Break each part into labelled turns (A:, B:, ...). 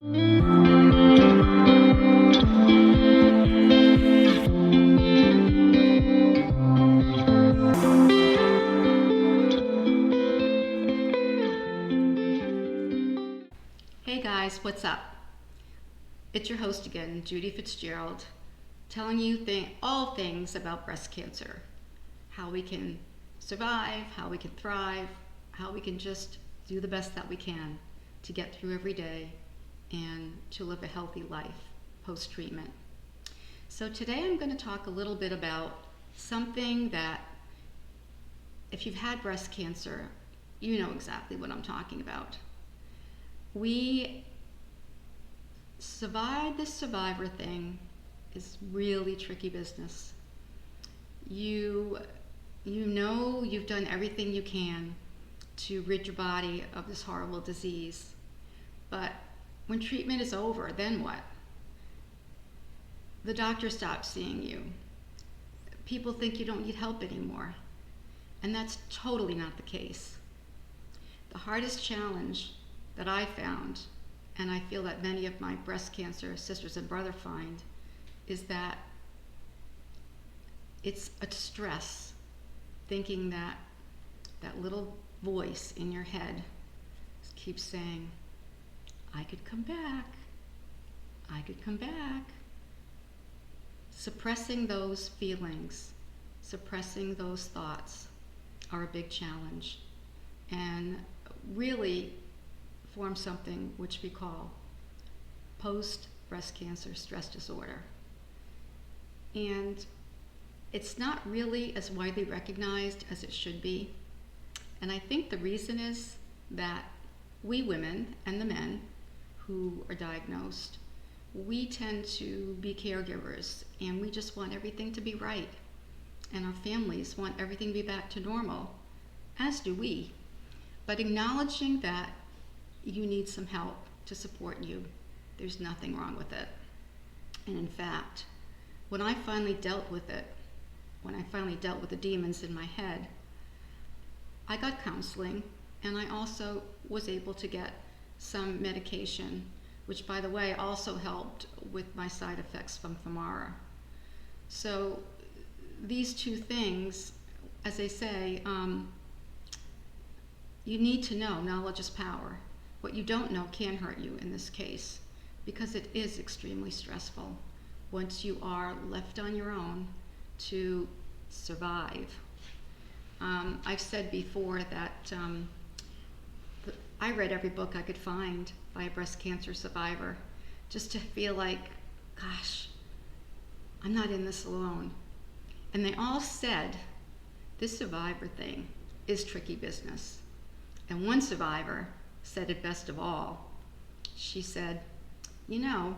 A: Hey guys, what's up? It's your host again, Judy Fitzgerald, telling you all things about breast cancer. How we can survive, how we can thrive, how we can just do the best that we can to get through every day and to live a healthy life post-treatment. So today I'm going to talk a little bit about something that, if you've had breast cancer, you know exactly what I'm talking about. We survive. This survivor thing is really tricky business. You know you've done everything you can to rid your body of this horrible disease, but when treatment is over, then what? The doctor stops seeing you. People think you don't need help anymore, and that's totally not the case. The hardest challenge that I found, and I feel that many of my breast cancer sisters and brothers find, is that it's a stress thinking that that little voice in your head keeps saying, I could come back, I could come back. Suppressing those feelings, suppressing those thoughts are a big challenge, and really form something which we call post-breast cancer stress disorder. And it's not really as widely recognized as it should be. And I think the reason is that we women and the men who are diagnosed, we tend to be caregivers, and we just want everything to be right. And our families want everything to be back to normal, as do we. But acknowledging that you need some help to support you, there's nothing wrong with it. And in fact, when I finally dealt with it, when I finally dealt with the demons in my head, I got counseling, and I also was able to get some medication, which, by the way, also helped with my side effects from Femara. So these two things, as they say, you need to know. Knowledge is power. What you don't know can hurt you in this case, because it is extremely stressful once you are left on your own to survive. I've said before that I read every book I could find by a breast cancer survivor, just to feel like, gosh, I'm not in this alone. And they all said this survivor thing is tricky business. And one survivor said it best of all. She said, you know,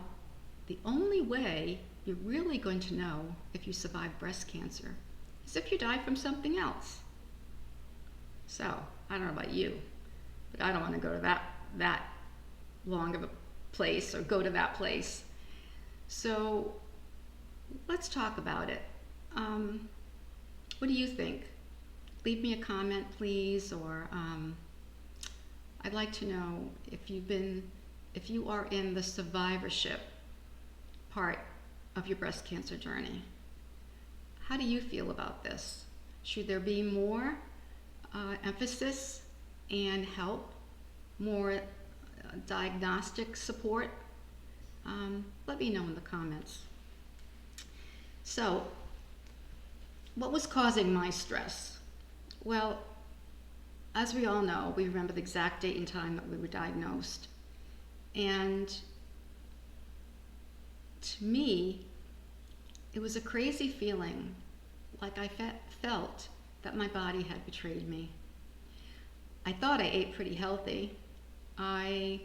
A: the only way you're really going to know if you survive breast cancer is if you die from something else. So, I don't know about you, but I don't want to go to that long of a place or go to that place. So, let's talk about it. What do you think? Leave me a comment, please, or I'd like to know if you are in the survivorship part of your breast cancer journey. How do you feel about this? Should there be more emphasis and help, more diagnostic support? Let me know in the comments. So, what was causing my stress? Well, as we all know, we remember the exact date and time that we were diagnosed. And to me, it was a crazy feeling, like I felt that my body had betrayed me. I thought I ate pretty healthy. I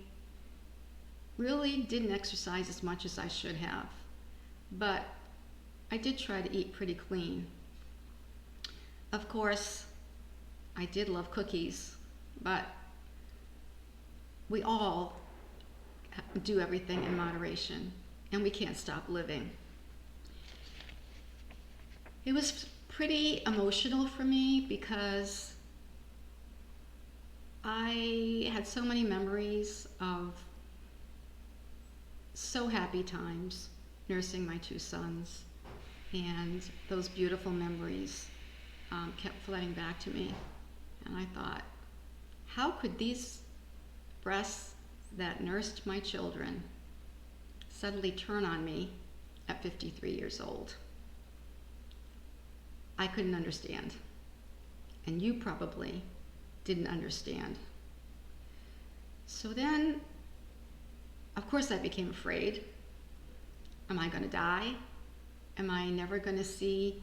A: really didn't exercise as much as I should have, but I did try to eat pretty clean. Of course, I did love cookies, but we all do everything in moderation, and we can't stop living. It was pretty emotional for me because I had so many memories of so happy times nursing my two sons, and those beautiful memories kept flooding back to me. And I thought, how could these breasts that nursed my children suddenly turn on me at 53 years old? I couldn't understand. And you probably didn't understand. So then, of course, I became afraid. Am I going to die? Am I never going to see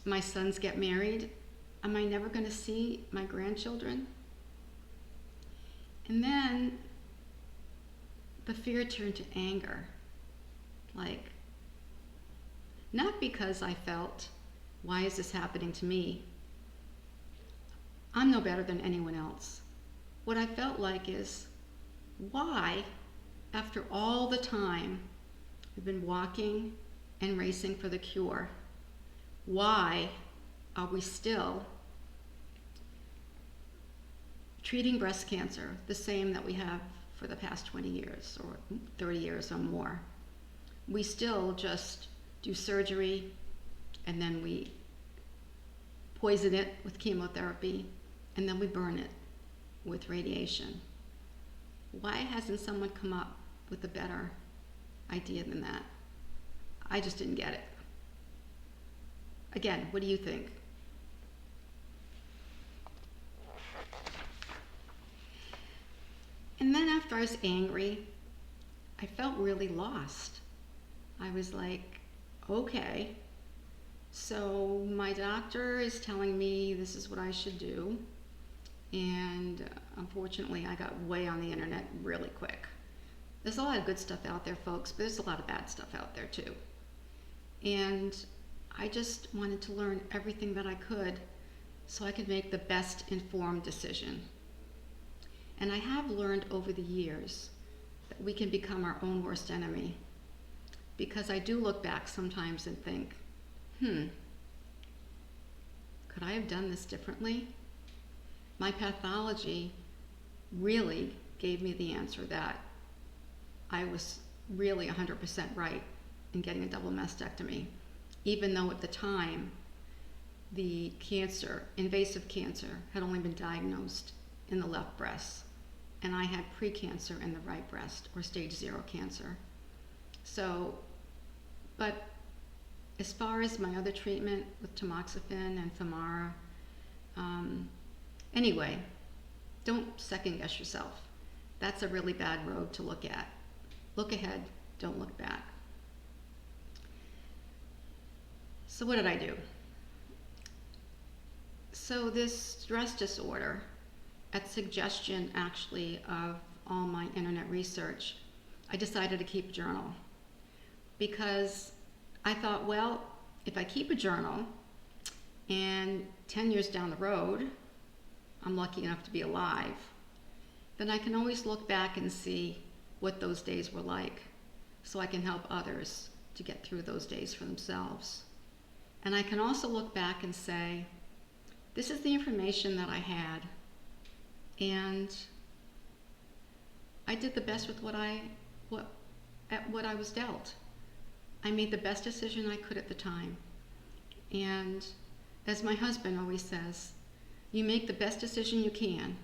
A: my sons get married? Am I never going to see my grandchildren? And then the fear turned to anger. Like, not because I felt, why is this happening to me? I'm no better than anyone else. What I felt like is, why, after all the time we've been walking and racing for the cure, why are we still treating breast cancer the same that we have for the past 20 years or 30 years or more? We still just do surgery and then we poison it with chemotherapy and then we burn it with radiation. Why hasn't someone come up with a better idea than that? I just didn't get it. Again, what do you think? And then after I was angry, I felt really lost. I was like, okay, so my doctor is telling me this is what I should do. And unfortunately, I got way on the internet really quick. There's a lot of good stuff out there, folks, but there's a lot of bad stuff out there too. And I just wanted to learn everything that I could so I could make the best informed decision. And I have learned over the years that we can become our own worst enemy, because I do look back sometimes and think, could I have done this differently? My pathology really gave me the answer that I was really 100% right in getting a double mastectomy, even though at the time the cancer, invasive cancer, had only been diagnosed in the left breast, and I had precancer in the right breast, or stage 0 cancer. So, but as far as my other treatment with tamoxifen and Femara, anyway, don't second guess yourself. That's a really bad road to look at. Look ahead, don't look back. So what did I do? So this stress disorder, at suggestion actually of all my internet research, I decided to keep a journal, because I thought, well, if I keep a journal and 10 years down the road, I'm lucky enough to be alive, then I can always look back and see what those days were like, so I can help others to get through those days for themselves. And I can also look back and say, this is the information that I had, and I did the best with what I was dealt. I made the best decision I could at the time. And as my husband always says, you make the best decision you can,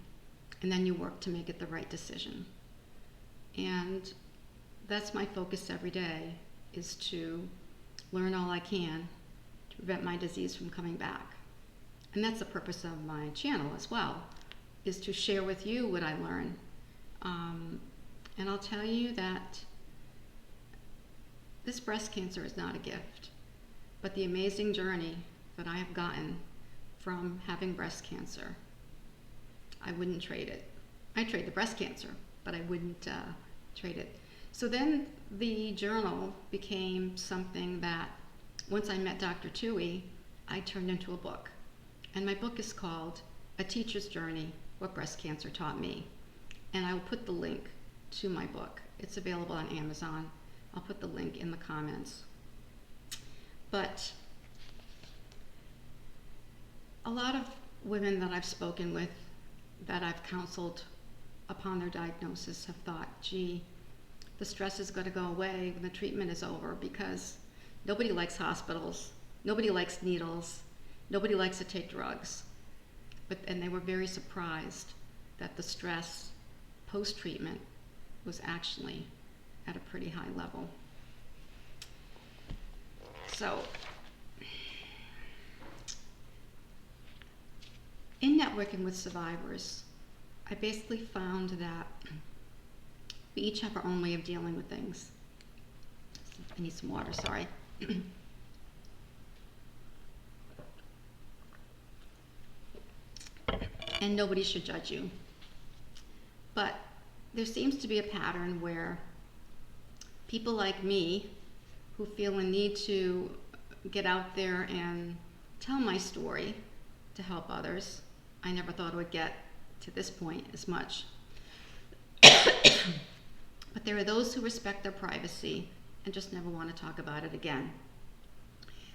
A: and then you work to make it the right decision. And that's my focus every day, is to learn all I can to prevent my disease from coming back. And that's the purpose of my channel as well, is to share with you what I learn. And I'll tell you that this breast cancer is not a gift, but the amazing journey that I have gotten from having breast cancer, I wouldn't trade it. I'd trade the breast cancer, but I wouldn't trade it. So then the journal became something that, once I met Dr. Tui, I turned into a book. And my book is called A Teacher's Journey, What Breast Cancer Taught Me. And I will put the link to my book. It's available on Amazon. I'll put the link in the comments. But a lot of women that I've spoken with, that I've counseled upon their diagnosis, have thought, gee, the stress is going to go away when the treatment is over, because nobody likes hospitals, nobody likes needles, nobody likes to take drugs. And they were very surprised that the stress post-treatment was actually at a pretty high level. So, in networking with survivors, I basically found that we each have our own way of dealing with things. I need some water, sorry. And nobody should judge you. But there seems to be a pattern where people like me, who feel a need to get out there and tell my story to help others. I never thought it would get to this point as much. But there are those who respect their privacy and just never want to talk about it again.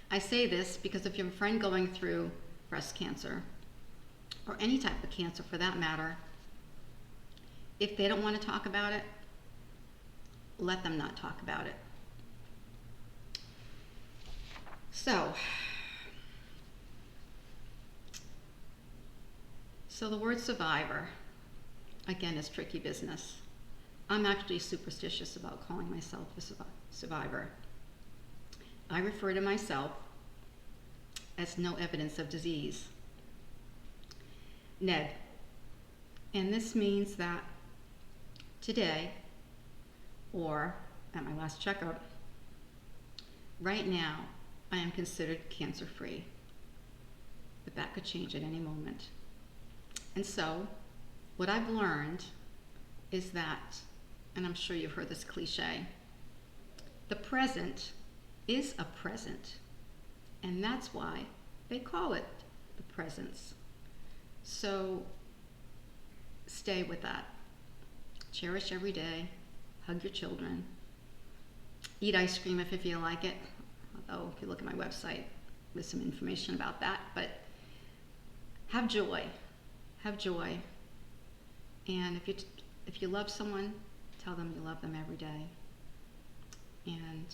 A: I say this because if you have a friend going through breast cancer, or any type of cancer for that matter, if they don't want to talk about it, let them not talk about it. So the word survivor, again, is tricky business. I'm actually superstitious about calling myself a survivor. I refer to myself as no evidence of disease. NED. And this means that today, or at my last checkup, right now, I am considered cancer-free. But that could change at any moment. And so, what I've learned is that, and I'm sure you've heard this cliche, the present is a present. And that's why they call it the presence. So, stay with that. Cherish every day. Hug your children. Eat ice cream if you feel like it. Although, if you look at my website, there's some information about that. But have joy. Have joy. And if you love someone, tell them you love them every day. And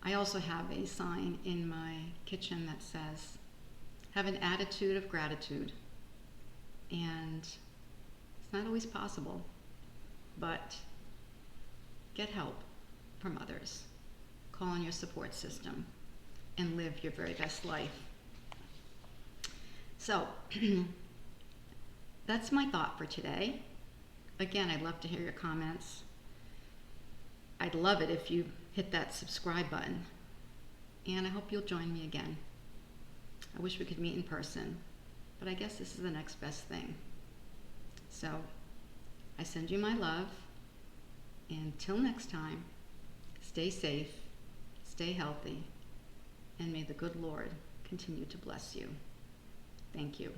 A: I also have a sign in my kitchen that says, have an attitude of gratitude. And it's not always possible, but get help from others. Call on your support system and live your very best life. So, that's my thought for today. Again, I'd love to hear your comments. I'd love it if you hit that subscribe button. And I hope you'll join me again. I wish we could meet in person, but I guess this is the next best thing. So, I send you my love. And till next time, stay safe, stay healthy, and may the good Lord continue to bless you. Thank you.